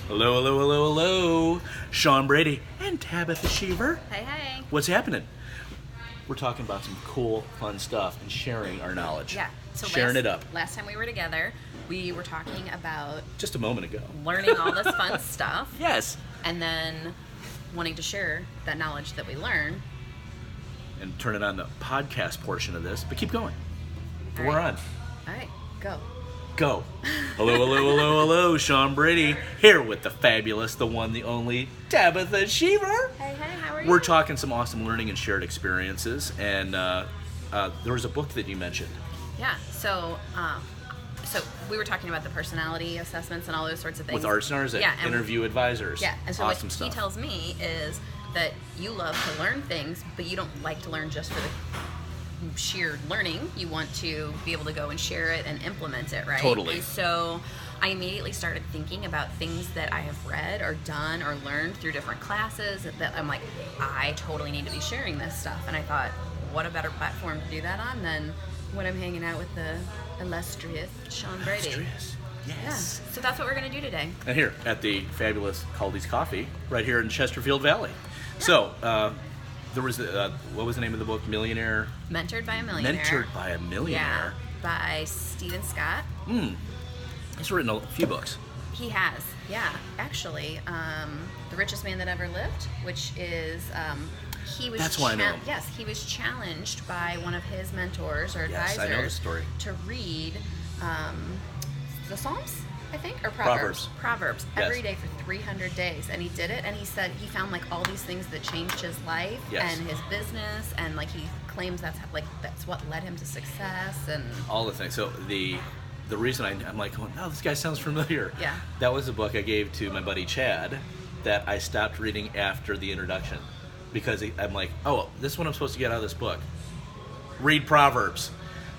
Hello, hello, hello, hello. Sean Brady and Tabitha Sheaver. Hey, hey. What's happening? We're talking about some cool, fun stuff and sharing our knowledge. Yeah. So sharing it up. Last time we were together, we were talking about just a moment ago. Learning all this fun stuff. Yes. And then wanting to share that knowledge that we learn. And turn it on the podcast portion of this, but keep going. All We're right. on. All right, go. Go. Hello, hello, hello, hello. Sean Brady here with the fabulous, the one, the only Tabitha Sheaver. Hey, how are you? We're talking some awesome learning and shared experiences, and there was a book that you mentioned. Yeah. So we were talking about the personality assessments and all those sorts of things. With Arsenars, interview advisors. Yeah. And so awesome what stuff. he tells me is that you love to learn things, but you don't like to learn just for the sheer learning. You want to be able to go and share it and implement it, right? Totally. And so I immediately started thinking about things that I have read or done or learned through different classes that I'm like, I totally need to be sharing this stuff. And I thought, what a better platform to do that on than when I'm hanging out with the illustrious Sean Brady. Illustrious. Yes. Yeah. So that's what we're going to do today. And here at the fabulous Kaldi's Coffee, right here in Chesterfield Valley. Yeah. So, there was what was the name of the book? Mentored by a Millionaire. Mentored by a Millionaire. Yeah, by Stephen Scott. He's written a few books. He has, yeah. Actually, The Richest Man That Ever Lived, which is he was. That's why I know him. Yes, he was challenged by one of his mentors or Yes, advisors I know the story. to read the Psalms, I think, or Proverbs. Proverbs Yes. every day for 300 days, and he did it. And he said he found like all these things that changed his life Yes. and his business, and like he claims that's what led him to success and All the things. So the reason I'm like, oh, this guy sounds familiar. Yeah. That was a book I gave to my buddy Chad that I stopped reading after the introduction because I'm like, oh, this is what I'm supposed to get out of this book. Read Proverbs.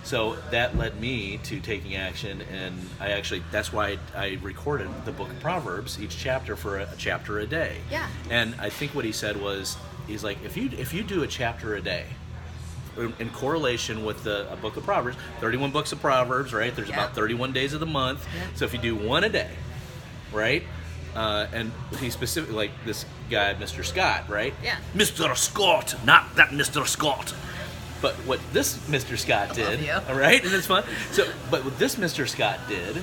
So that led me to taking action, and that's why I recorded the Book of Proverbs, each chapter for a chapter a day. Yeah. And I think what he said was, he's like, if you do a chapter a day, in correlation with the Book of Proverbs, 31 books of Proverbs, right? There's about 31 days of the month. Yeah. So if you do one a day, right? And he specifically, like this guy, Mr. Scott, right? Yeah. Mr. Scott, not that Mr. Scott. But what this Mr. Scott did, all right, and it's fun. So, but what this Mr. Scott did,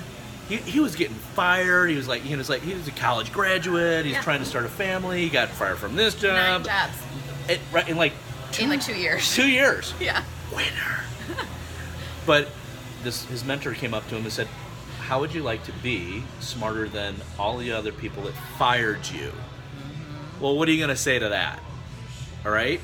he was getting fired. He was a college graduate. He's trying to start a family. He got fired from this job. 9 jobs. In like 2 years. 2 years. Yeah. Winner. But his mentor came up to him and said, "How would you like to be smarter than all the other people that fired you?" Well, what are you going to say to that? All right.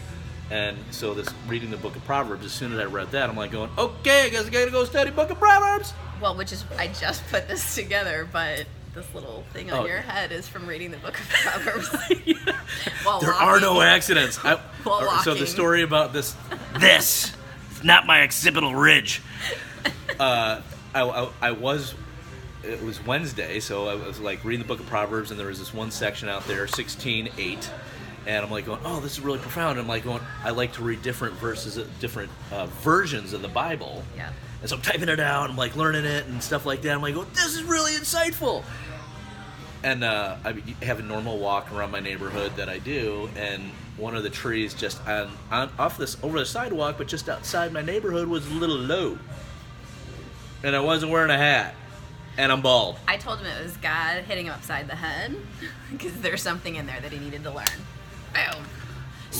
And so reading the Book of Proverbs, as soon as I read that, I'm like going, okay, I guess I gotta go study Book of Proverbs. Well, I just put this together, but this little thing on your head is from reading the Book of Proverbs. There are no accidents. While so the walking. story about this, not my occipital ridge. It was Wednesday, so I was like reading the Book of Proverbs, and there was this one section out there, 16:8. And I'm like going, oh, this is really profound. And I'm like going, I like to read different verses, different versions of the Bible. Yeah. And so I'm typing it out, I'm like learning it and stuff like that. I'm like, oh, this is really insightful. And I have a normal walk around my neighborhood that I do, and one of the trees just over the sidewalk, but just outside my neighborhood was a little low. And I wasn't wearing a hat. And I'm bald. I told him it was God hitting him upside the head because there's something in there that he needed to learn. Boom.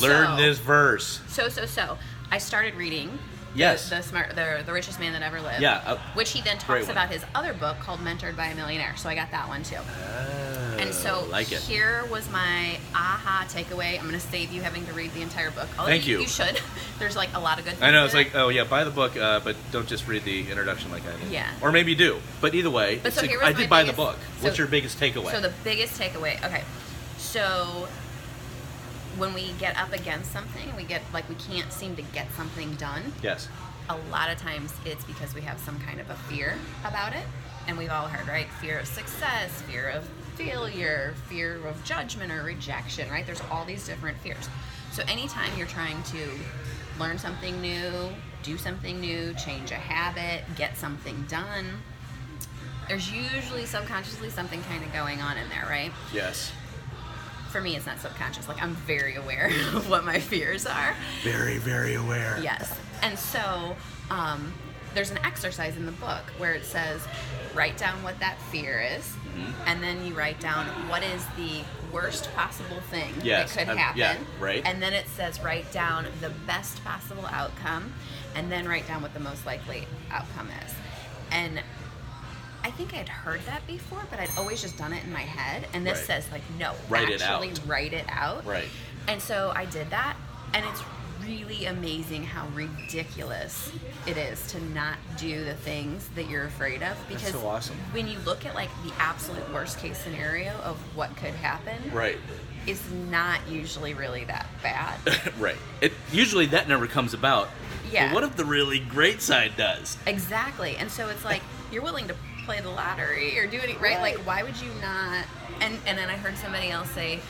Learn this verse. So I started reading. Yes. The Richest Man That Ever Lived. Yeah. Which he then talks about his other book called Mentored by a Millionaire. So I got that one too. And so here was my aha takeaway. I'm going to save you having to read the entire book. Thank you. You should. There's like a lot of good things. I know. It's like, oh yeah, buy the book, but don't just read the introduction like I did. Yeah. Or maybe do. But either way, I did buy the book. What's your biggest takeaway? So the biggest takeaway, okay. So when we get up against something, we can't seem to get something done. Yes. A lot of times it's because we have some kind of a fear about it. And we've all heard, right? Fear of success, fear of failure, fear of judgment or rejection, right? There's all these different fears. So anytime you're trying to learn something new, do something new, change a habit, get something done, there's usually subconsciously something kind of going on in there, right? Yes. For me, it's not subconscious. Like, I'm very aware of what my fears are. Very, very aware. Yes. And so there's an exercise in the book where it says, write down what that fear is, and then you write down what is the worst possible thing that could happen. Yeah, right. And then it says, write down the best possible outcome, and then write down what the most likely outcome is. And I think I'd heard that before, but I'd always just done it in my head. And this says, like, no, write it out. Right. And so I did that, and it's really amazing how ridiculous it is to not do the things that you're afraid of. Because that's so awesome. When you look at, like, the absolute worst case scenario of what could happen, it's not usually really that bad. Right. Usually that never comes about. Yeah. But what if the really great side does? Exactly. And so it's like, you're willing to play the lottery or do it, right? Like, why would you not? And then I heard somebody else say,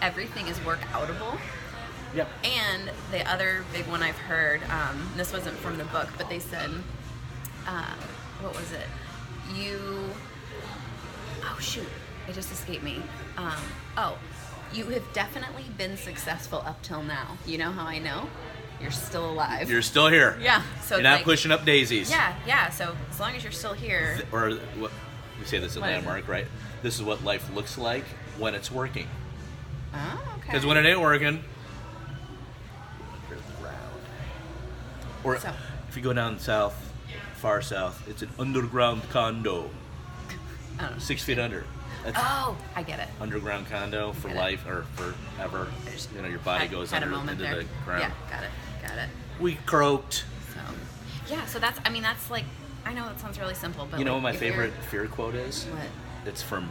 everything is work-outable. Yep. And the other big one I've heard, this wasn't from the book, but they said, what was it? Oh shoot, it just escaped me. You have definitely been successful up till now. You know how I know? You're still alive. You're still here. Yeah. So you're not pushing up daisies. Yeah. So as long as you're still here. Or what we say this in Landmark, right? This is what life looks like when it's working. Oh, okay. Because when it ain't working, or if you go down south, far south, it's an underground condo. 6 feet under. That's I get it. Underground condo for life or forever. Your body goes into the ground. Yeah, got it. We croaked. So that's like, I know it sounds really simple, but you know what my favorite fear quote is? What? It's from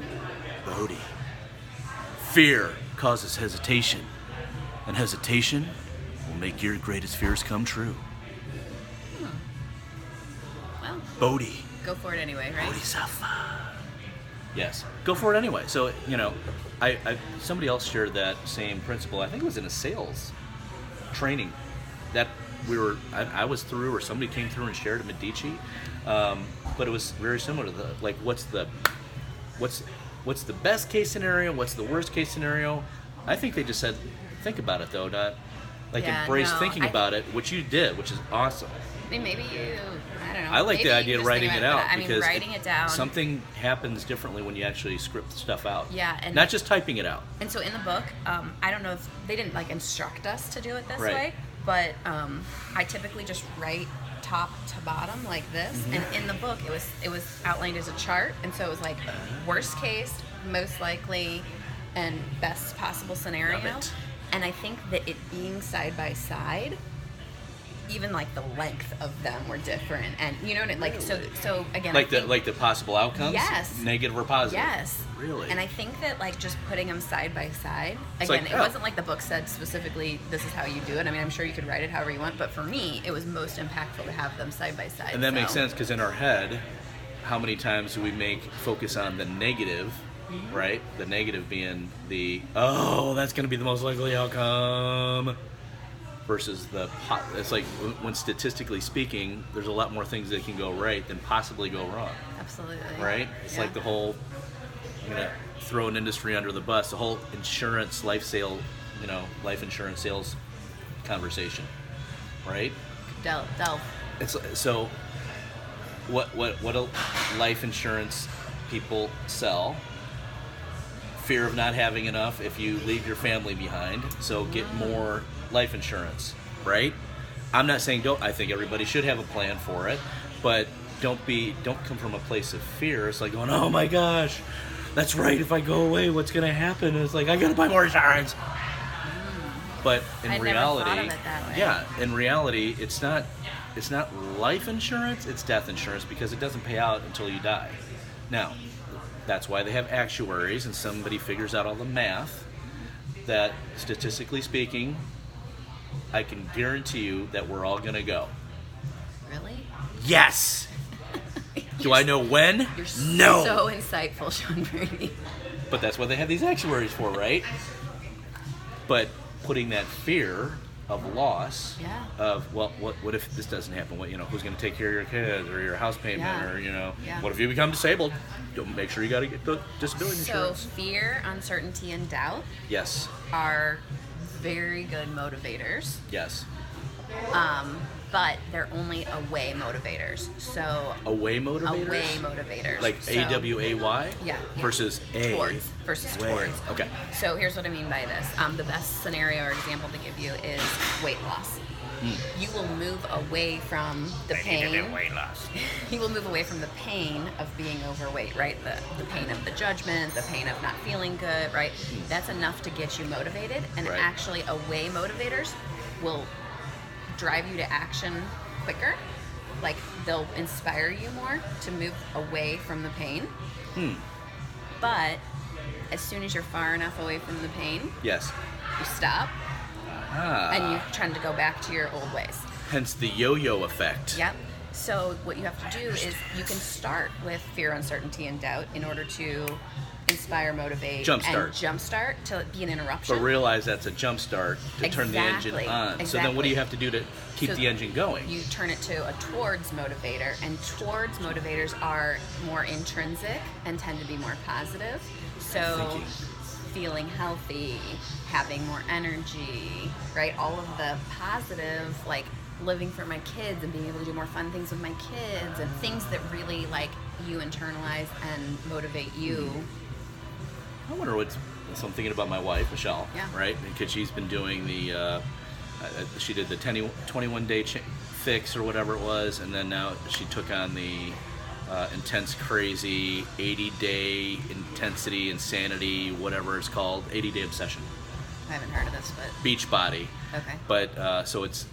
Brady. Fear causes hesitation, and hesitation will make your greatest fears come true. Well, Bodhi. Go for it anyway, right? Bodhisattva. Yes, go for it anyway. So, I somebody else shared that same principle. I think it was in a sales training that I was through, or somebody came through and shared at Medici. But it was very similar to what's the best case scenario, what's the worst case scenario. I think they just said, think about it though, not embrace thinking about it, which you did, which is awesome. I mean, maybe I don't know. I like the idea of writing it out because writing it down. Something happens differently when you actually script stuff out. Yeah, and not just typing it out. And so in the book, I don't know if they didn't instruct us to do it this way, but I typically just write top to bottom like this. And in the book, it was outlined as a chart, and so it was like worst case, most likely, and best possible scenario. Love it. And I think that it being side by side, even the length of them were different, and you know what so again, the possible outcomes, yes, negative or positive, yes, really. And I think that just putting them side by side, again, it wasn't like the book said specifically this is how you do it. I mean, I'm sure you could write it however you want, but for me it was most impactful to have them side by side. And that makes sense, because in our head, how many times do we focus on the negative, right? The negative being that's going to be the most likely outcome. Versus it's like when statistically speaking, there's a lot more things that can go right than possibly go wrong. Absolutely. Right? It's like the whole, I'm going to throw an industry under the bus, the whole insurance, life insurance sales conversation. Right? Delve. It's so what do life insurance people sell? Fear of not having enough if you leave your family behind, so get more life insurance, right? I'm not saying I think everybody should have a plan for it, but don't come from a place of fear. It's like going, oh my gosh, that's right, if I go away, what's gonna happen? And it's like, I gotta buy more insurance. But in reality, never thought of it that way. Yeah, in reality, it's not life insurance, it's death insurance, because it doesn't pay out until you die. Now, that's why they have actuaries, and somebody figures out all the math that, statistically speaking, I can guarantee you that we're all going to go. Really? Yes! Do I know when? You're no! So insightful, Sean Brady. But that's what they have these actuaries for, right? But putting that fear of loss. Yeah. Of, well, what if this doesn't happen? What, who's going to take care of your kids or your house payment? Yeah. Or, Yeah. what if you become disabled? Make sure you got to get the disability So insurance. fear, uncertainty, and doubt Yes. are very good motivators. Yes. But they're only away motivators. So Away motivators? away motivators. Like So- AWAY? Yeah. Versus A. Towards versus Way. towards. Okay. So here's what I mean by this. The best scenario or example to give you is weight loss. You will move away from the pain. Weight loss. You will move away from the pain of being overweight, right? The pain of the judgment, the pain of not feeling good, right? That's enough to get you motivated. And Right. actually, away motivators will drive you to action quicker. Like, they'll inspire you more to move away from the pain. But as soon as you're far enough away from the pain, Yes. you stop Ah. and you're trying to go back to your old ways. Hence the yo-yo effect. Yep. So what you have to do is you can start with fear, uncertainty, and doubt in order to inspire, motivate, Jumpstart. and jumpstart to be an interruption. But realize that's a jump start to turn the engine Exactly. on. So then what do you have to do to keep So the engine going? You turn it to a towards motivator, and towards motivators are more intrinsic and tend to be more positive. So Thinking. feeling healthy, having more energy, right? All of the positive, like living for my kids and being able to do more fun things with my kids and things that really like you internalize and motivate you. I wonder so I'm thinking about my wife, Michelle, Yeah. right? Because she's been doing she did the 21-day fix or whatever it was, and then now she took on the intense, crazy 80-day intensity, insanity, whatever it's called, 80-day obsession. I haven't heard of this, but Beachbody. okay. But so it's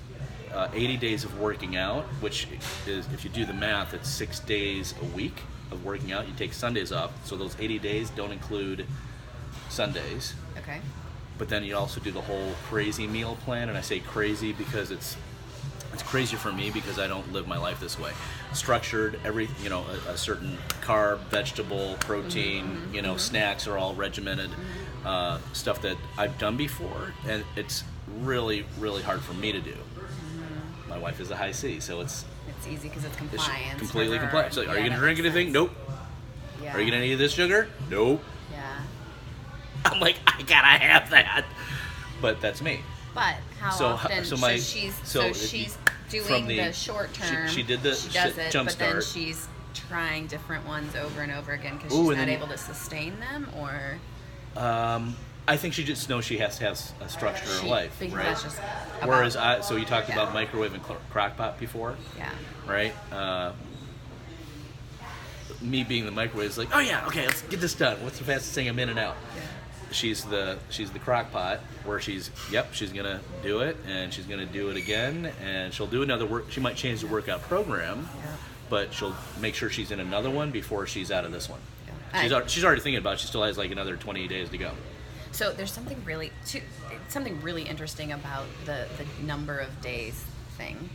80 days of working out, which is, if you do the math, it's 6 days a week of working out. You take Sundays off, so those 80 days don't include Sundays. Okay. But then you also do the whole crazy meal plan, and I say crazy because it's crazy for me because I don't live my life this way. Structured, a certain carb, vegetable, protein, snacks are all regimented. Stuff that I've done before, and it's really, really hard for me to do. My wife is a high C, so it's easy because it's compliance. completely for her. compliant. So, are Yeah, you going that to drink makes anything? sense. Nope. Yeah. Are you going to eat this sugar? Nope. Yeah. I'm like, I gotta have that. But that's me. But how So, often? so she's doing from the short term. She did the she does it, jump but then start. she's trying different ones over and over again because Ooh, she's and not then- able to sustain them, or I think she just knows she has to have a structure in her life, because right? that's just about- Whereas so you talked Yeah. about microwave and crock pot before, yeah. right? Me being the microwave is like, oh yeah, okay, let's get this done. What's the fastest thing I'm in and out? Yeah. She's the crock pot where she's gonna do it, and she's gonna do it again, and she'll do another work. She might change the workout program, Yeah. but she'll make sure she's in another one before she's out of this one. Yeah. She's already thinking about it. She still has like another 20 days to go. So there's something really interesting about the number of days thing.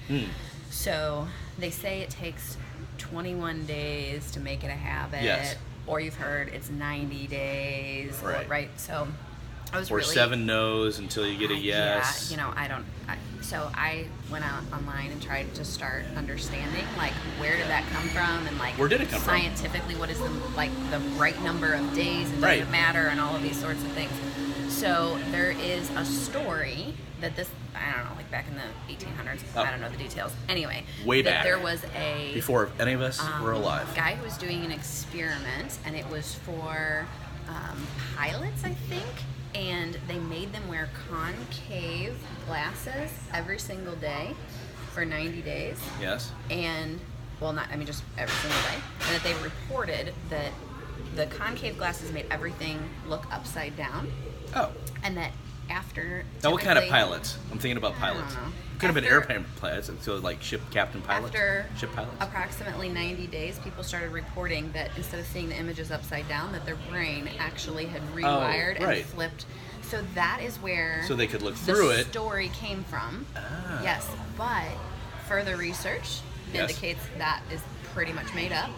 So they say it takes 21 days to make it a habit. Yes. Or you've heard it's 90 days. Right. Right. So I was Or really 7 no's until you get a yes. Yeah, so I went out online and tried to start understanding, like, where did that come from, and like, Where did it come from? scientifically, what is the right number of days, and does Right. it matter, and all of these sorts of things. So there is a story that I don't know, like back in the 1800s. Oh. I don't know the details. Anyway, Way that back. there was a Before any of us were alive. guy who was doing an experiment, and it was for pilots, I think, and they made them wear concave glasses every single day for 90 days, Yes. and just every single day, and that they reported that the concave glasses made everything look upside down, Oh. and that after Now, what kind of typically- pilots? I'm thinking about I don't pilots. know. Could have been After- airplane pilots, so like ship captain pilots, After ship pilots. approximately 90 days, people started reporting that instead of seeing the images upside down, that their brain actually had rewired right. and flipped. So that is where So they could look through the it. story came from. Ah. Yes, but further research Yes. indicates that is pretty much made up.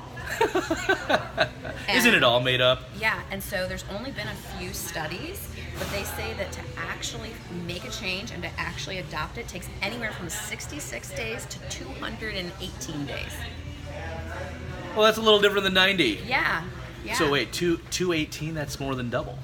Isn't it all made up? Yeah, and so there's only been a few studies, but they say that to actually make a change and to actually adopt it takes anywhere from 66 days to 218 days. Well, that's a little different than 90. Yeah. So wait, 218, that's more than double.